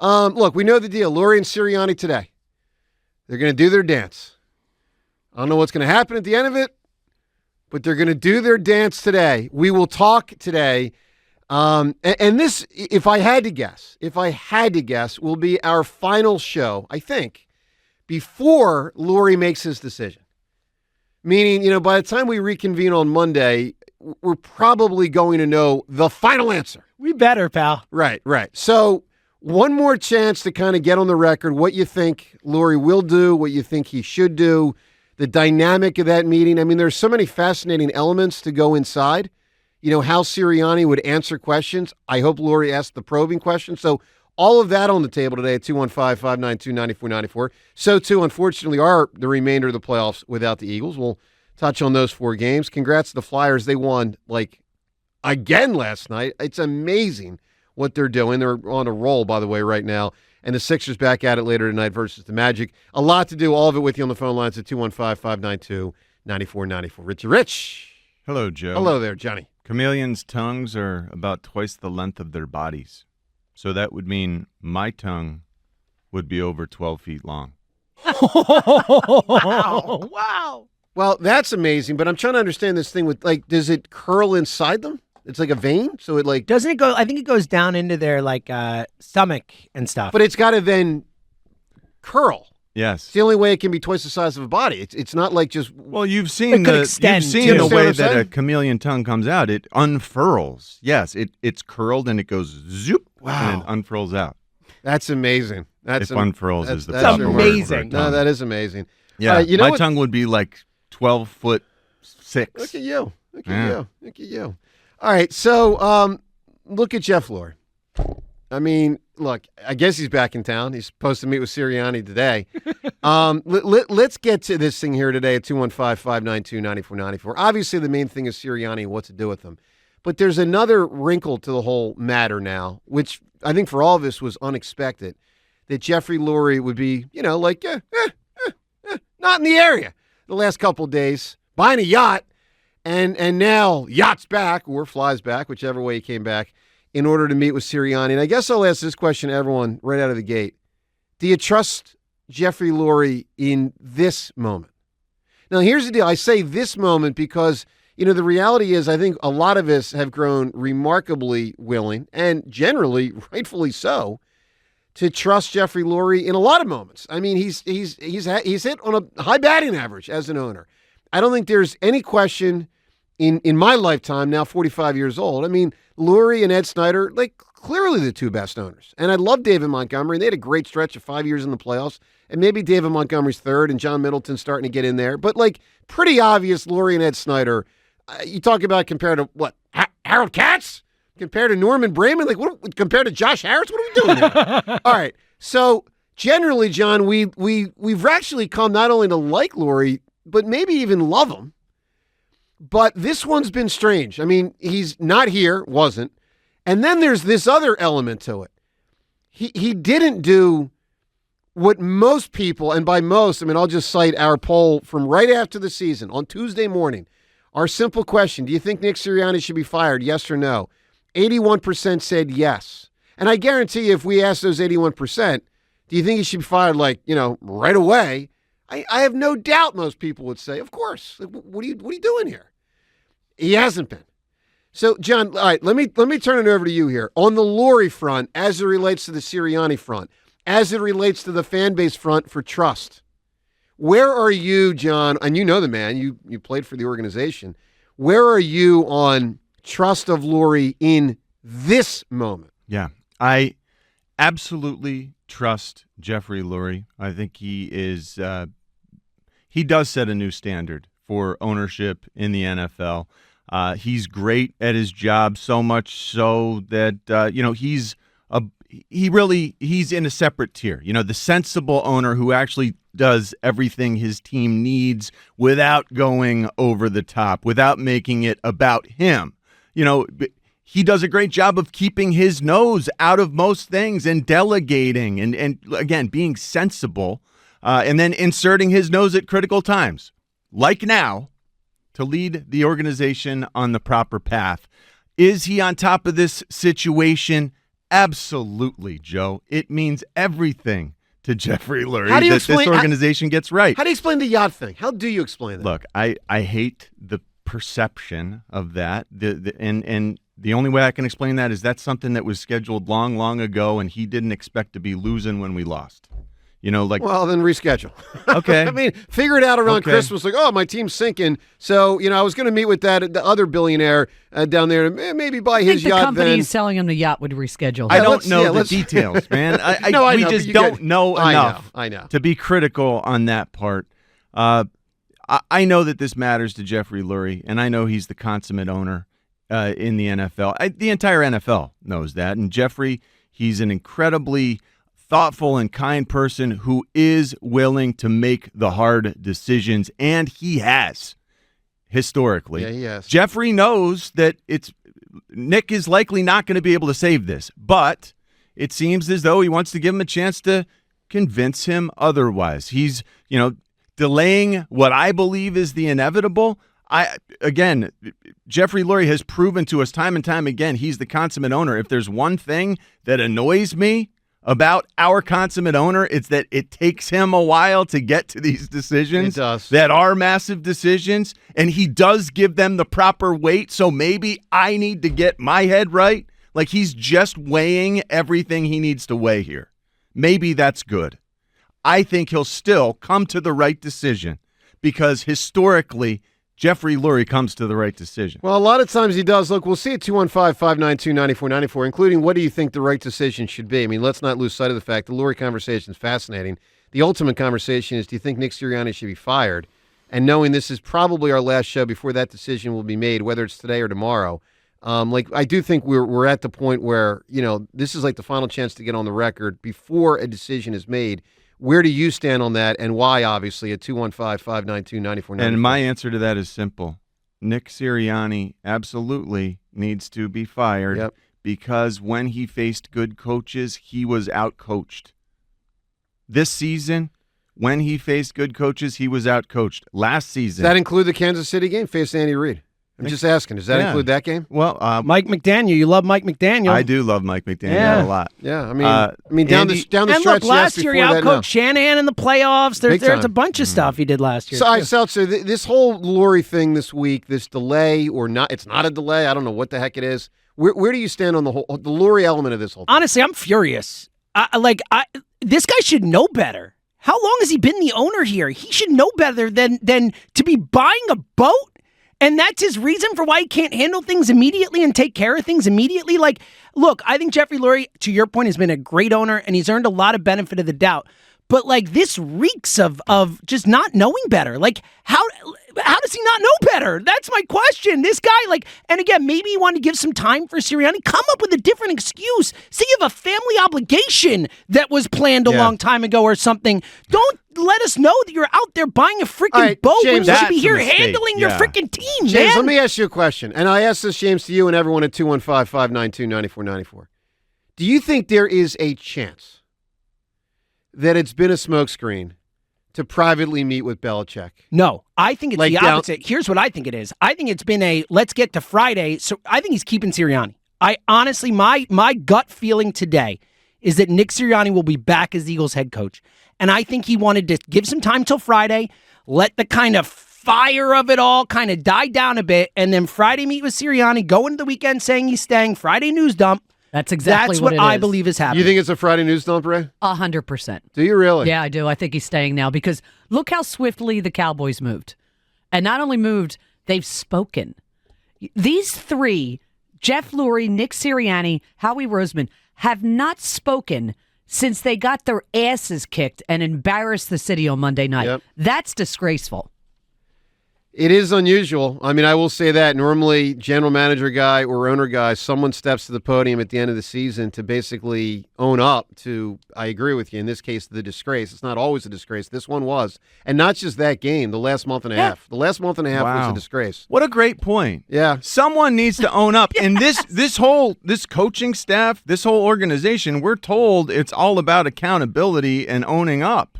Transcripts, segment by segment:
Look, we know the deal. Lurie and Sirianni today. They're going to do their dance. I don't know what's going to happen at the end of it, but they're going to do their dance today. We will talk today. And this, if I had to guess, will be our final show, I think, before Lurie makes his decision. Meaning, by the time we reconvene on Monday, we're probably going to know the final answer. We better, pal. Right. So one more chance to kind of get on the record what you think Lurie will do, what you think he should do, the dynamic of that meeting. I mean, there's so many fascinating elements to go inside. How Sirianni would answer questions. I hope Lurie asked the probing questions. So all of that on the table today at 215-592-9494. So, too, unfortunately, are the remainder of the playoffs without the Eagles. We'll touch on those 4 games. Congrats to the Flyers. They won, again last night. It's amazing what they're doing. They're on a roll, by the way, right now. And the Sixers back at it later tonight versus the Magic. A lot to do, all of it with you on the phone lines at 215-592-9494. Rich. Hello, Joe. Hello there, Johnny. Chameleons' tongues are about twice the length of their bodies. So that would mean my tongue would be over 12 feet long. Wow. Well, that's amazing, but I'm trying to understand this thing with, does it curl inside them? It's like a vein? So it, Doesn't it go, I think it goes down into their, stomach and stuff. But it's got to then curl. Yes. It's the only way it can be twice the size of a body. It's not like just... Well, you've seen the way that a chameleon tongue comes out. It unfurls. Yes, it's curled and it goes zoop. Wow. And it unfurls out. That's amazing. Unfurls is the proper word. Amazing. No, that is amazing. Yeah, my tongue would be 12'6". Look at you. Look at you. All right, so look at Jeff Lurie. I mean, look, I guess he's back in town. He's supposed to meet with Sirianni today. Let's get to this thing here today at 215-592-9494. Obviously, the main thing is Sirianni and what to do with him. But there's another wrinkle to the whole matter now, which I think for all of us was unexpected, that Jeffrey Lurie would be, not in the area the last couple of days, buying a yacht, and now yacht's back or flies back, whichever way he came back, in order to meet with Sirianni. And I guess I'll ask this question to everyone right out of the gate. Do you trust Jeffrey Lurie in this moment? Now, here's the deal. I say this moment because, the reality is I think a lot of us have grown remarkably willing, and generally, rightfully so, to trust Jeffrey Lurie in a lot of moments. I mean, he's hit on a high batting average as an owner. I don't think there's any question in my lifetime, now 45 years old. I mean, Lurie and Ed Snyder, clearly the 2 best owners. And I love David Montgomery. They had a great stretch of 5 years in the playoffs. And maybe David Montgomery's 3rd and John Middleton's starting to get in there. But, pretty obvious Lurie and Ed Snyder. You talk about compared to what? Harold Katz? Compared to Norman Brayman? Compared to Josh Harris? What are we doing here? All right. So, generally, John, we've actually come not only to like Lurie, but maybe even love him. But this one's been strange. I mean, he's not here, wasn't. And then there's this other element to it. He didn't do what most people, and by most, I'll just cite our poll from right after the season on Tuesday morning. Our simple question, do you think Nick Sirianni should be fired, yes or no? 81% said yes. And I guarantee you, if we ask those 81%, do you think he should be fired right away? I have no doubt most people would say, of course. What are you doing here? He hasn't been. So, John, all right, let me turn it over to you here. On the Lurie front, as it relates to the Sirianni front, as it relates to the fan base front for trust, where are you, John? And you know the man. You played for the organization. Where are you on trust of Lurie in this moment? Yeah, I absolutely trust Jeffrey Lurie. I think he is he does set a new standard for ownership in the NFL. He's great at his job, so much so that he's in a separate tier. The sensible owner who actually does everything his team needs without going over the top, without making it about him. He does a great job of keeping his nose out of most things and delegating and again, being sensible and then inserting his nose at critical times, like now, to lead the organization on the proper path. Is he on top of this situation? Absolutely, Joe. It means everything to Jeffrey Lurie How do you that explain- this organization gets right. How do you explain the yacht thing? How do you explain that? Look, I hate the perception of that. And the only way I can explain that is that's something that was scheduled long, long ago, and he didn't expect to be losing when we lost. Well, then reschedule. Okay. I mean, figure it out around Okay. Christmas. Like, my team's sinking. So, I was going to meet with the other billionaire down there to maybe buy I his think the yacht company then. selling him the yacht would reschedule. I Yeah, don't let's- know yeah, the let's- details, man. No, I we know, just but you don't get- know I enough know. to be critical on that part. I know that this matters to Jeffrey Lurie, and I know he's the consummate owner in the NFL. The entire NFL knows that. And Jeffrey, he's an incredibly thoughtful and kind person who is willing to make the hard decisions, and he has historically. Yeah, he has. Jeffrey knows that Nick is likely not going to be able to save this, but it seems as though he wants to give him a chance to convince him otherwise. He's, delaying what I believe is the inevitable. Jeffrey Lurie has proven to us time and time again he's the consummate owner. If there's one thing that annoys me about our consummate owner, it's that it takes him a while to get to these decisions. It does. That are massive decisions, and he does give them the proper weight, so maybe I need to get my head right. Like he's just weighing everything he needs to weigh here. Maybe that's good. I think he'll still come to the right decision because historically, Jeffrey Lurie comes to the right decision. Well, a lot of times he does. Look, we'll see at 215-592-9494, including what do you think the right decision should be? I mean, let's not lose sight of the fact the Lurie conversation is fascinating. The ultimate conversation is, do you think Nick Sirianni should be fired? And knowing this is probably our last show before that decision will be made, whether it's today or tomorrow. I do think we're at the point where, this is like the final chance to get on the record before a decision is made. Where do you stand on that, and why, obviously, at 215-592-9494? And my answer to that is simple. Nick Sirianni absolutely needs to be fired because when he faced good coaches, he was outcoached. This season, when he faced good coaches, he was outcoached. Last season. Does that include the Kansas City game? Faced Andy Reid. I'm just asking. Does that include that game? Well, Mike McDaniel. You love Mike McDaniel. I do love Mike McDaniel a lot. Yeah, I mean, down the And stretch. look, last year he before that, no. outcoached Shanahan in the playoffs. Big There's a time. bunch of stuff he did last year. So, all right, too. Seltzer, this whole Lurie thing this week, this delay or not, it's not a delay. I don't know what the heck it is. Where do you stand on the Lurie element of this whole thing? Honestly, I'm furious. This guy should know better. How long has he been the owner here? He should know better than to be buying a boat. And that's his reason for why he can't handle things immediately and take care of things immediately. Look, I think Jeffrey Lurie, to your point, has been a great owner, and he's earned a lot of benefit of the doubt. But this reeks of just not knowing better. How does he not know better? That's my question. This guy, and again, maybe he wanted to give some time for Sirianni. Come up with a different excuse. Say you have a family obligation that was planned a long time ago or something. Don't let us know that you're out there buying a freaking boat James, when you should be that's a here mistake. handling your freaking team, James, man. let me ask you a question. And I ask this, James, to you and everyone at 215-592-9494. Do you think there is a chance that it's been a smokescreen to privately meet with Belichick? No, I think it's the down- opposite. Here's what I think it is. I think it's been a let's get to Friday. So I think he's keeping Sirianni. I honestly, my gut feeling today is that Nick Sirianni will be back as the Eagles head coach. And I think he wanted to give some time till Friday, let the kind of fire of it all kind of die down a bit, and then Friday meet with Sirianni, go into the weekend saying he's staying, Friday news dump. That's exactly That's what it I is. believe is happening. You think it's a Friday news dump, Ray? 100%. Do you really? Yeah, I do. I think he's staying now because look how swiftly the Cowboys moved. And not only moved, they've spoken. These three, Jeff Lurie, Nick Sirianni, Howie Roseman, have not spoken since they got their asses kicked and embarrassed the city on Monday night. Yep. That's disgraceful. It is unusual. I mean, I will say that. Normally, general manager guy or owner guy, someone steps to the podium at the end of the season to basically own up to, I agree with you, in this case, the disgrace. It's not always a disgrace. This one was. And not just that game, the last month and a half. The last month and a half was Wow. a disgrace. What a great point. Yeah. Someone needs to own up. And this coaching staff, this whole organization, we're told it's all about accountability and owning up.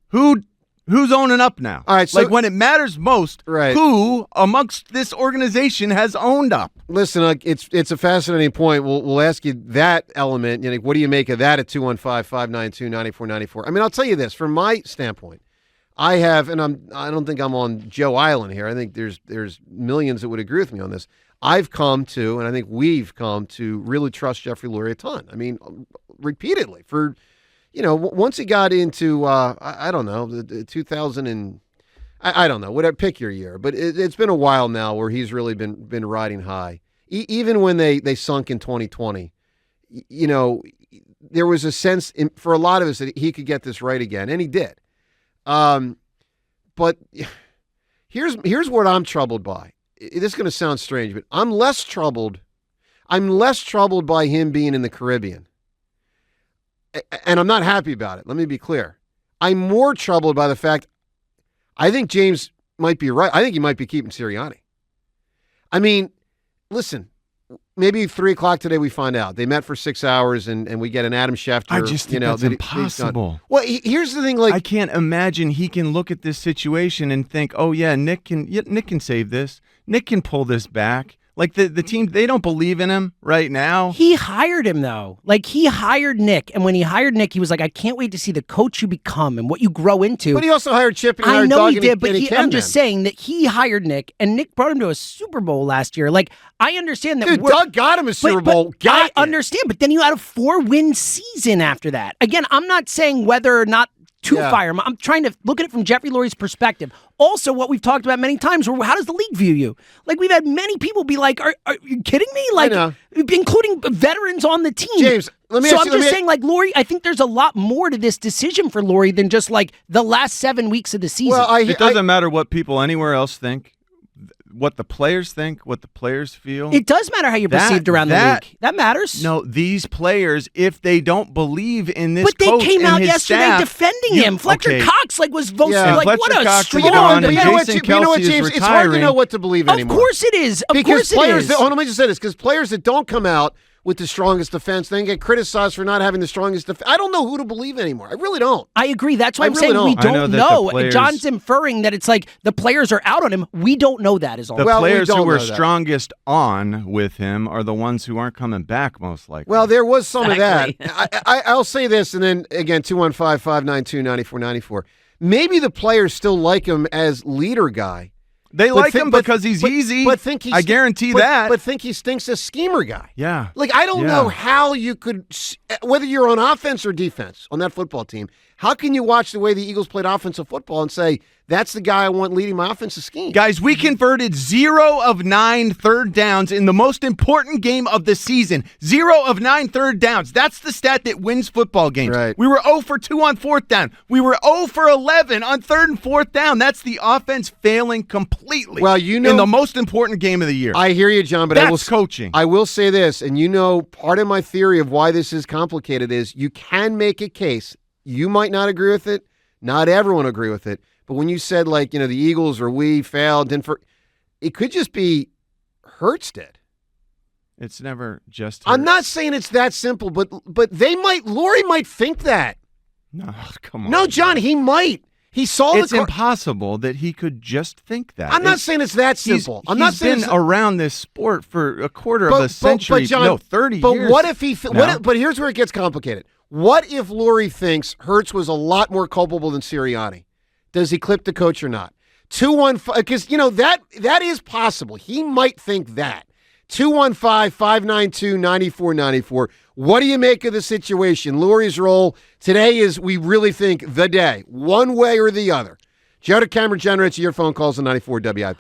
Who Who's owning up now? All right, so- like when it matters most, Right. who amongst this organization has owned up? Listen, it's a fascinating point. We'll ask you that element. You know, what do you make of that at 215-592-9494? I mean, I'll tell you this from my standpoint. I have, and I don't think I'm on Joe Island here. I think there's millions that would agree with me on this. I've come to, and I think we've come to really trust Jeffrey Lurie a ton. I mean, repeatedly for, once he got into, I don't know, the 2000 and I don't know, whatever, pick your year, but it's been a while now where he's really been riding high. Even when they sunk in 2020, there was a sense for a lot of us that he could get this right again, and he did. But here's what I'm troubled by. This is going to sound strange, but I'm less troubled by him being in the Caribbean. And I'm not happy about it. Let me be clear. I'm more troubled by the fact I think James might be right. I think he might be keeping Sirianni. I mean, listen, maybe 3 o'clock today we find out. They met for 6 hours and we get an Adam Schefter. I just think that's impossible. Well, here's the thing. Like, I can't imagine he can look at this situation and think, oh, yeah, Nick can save this. Nick can pull this back. Like the team, they don't believe in him right now. He hired him, though. Like, he hired Nick. And when he hired Nick, he was like, I can't wait to see the coach you become and what you grow into. But he also hired Chip and I know Doug he and did, but and I'm just saying that he hired Nick, and Nick brought him to a Super Bowl last year. Like, I understand that. Dude, Doug got him a Super Bowl. I understand, but then you had a 4-win season after that. Again, I'm not saying whether or not to fire him. I'm trying to look at it from Jeffrey Lurie's perspective. Also, what we've talked about many times, how does the league view you? Like, we've had many people be like, are you kidding me? Like, including veterans on the team. James, let me ask you. I'm just saying, like, Lurie, I think there's a lot more to this decision for Lurie than just, like, the last 7 weeks of the season. Well, it doesn't matter what people anywhere else think. What the players think, what the players feel. It does matter how you're perceived around the league. That matters. No, these players, if they don't believe in this coach and his But they came out yesterday staff, defending him. Fletcher Cox was voted like, Fletcher what a Cox strong. is gone, and you know what, Jason James? Kelce is It's hard to retiring. know what to believe anymore. Of course it is. Because players, hold on, let me just say this, because players that don't come out with the strongest defense, then get criticized for not having the strongest defense. I don't know who to believe anymore. I really don't. I agree. That's why I'm really saying we don't know. Players, John's inferring that it's like the players are out on him. We don't know that is all. The players who were strongest on with him are the ones who aren't coming back, most likely. Well, there was some of that. I'll say this, and then again, 215-592-9494. Maybe the players still like him as leader guy. They like him because he's easy. I guarantee that. But think he stinks as schemer guy. Yeah. Like, I don't know how you could, whether you're on offense or defense on that football team, how can you watch the way the Eagles played offensive football and say, that's the guy I want leading my offensive scheme? Guys, we converted 0 of 9 third downs in the most important game of the season. 0 of 9 third downs. That's the stat that wins football games. Right. We were 0 for 2 on fourth down. We were 0 for 11 on third and fourth down. That's the offense failing completely. Well, in the most important game of the year. I hear you, John, but that's coaching. I will say this, and part of my theory of why this is complicated is you can make a case. You might not agree with it. Not everyone agree with it. But when you said, like, the Eagles or we failed, it could just be Hurts did. It's never just Hurts. I'm not saying it's that simple, but Lurie might think that. No, come on. No, John, he might. He saw it's impossible that he could just think that. I'm not saying it's that simple. He's been around this sport for a quarter of a century. But John, 30 years. But what if he? But here's where it gets complicated. What if Lurie thinks Hurts was a lot more culpable than Sirianni? Does he clip the coach or not? 215, because that is possible. He might think that. 215-592-9494. What do you make of the situation? Lurie's role today is, we really think, the day, one way or the other. Joe DeCamera generates your phone calls on 94 WIP.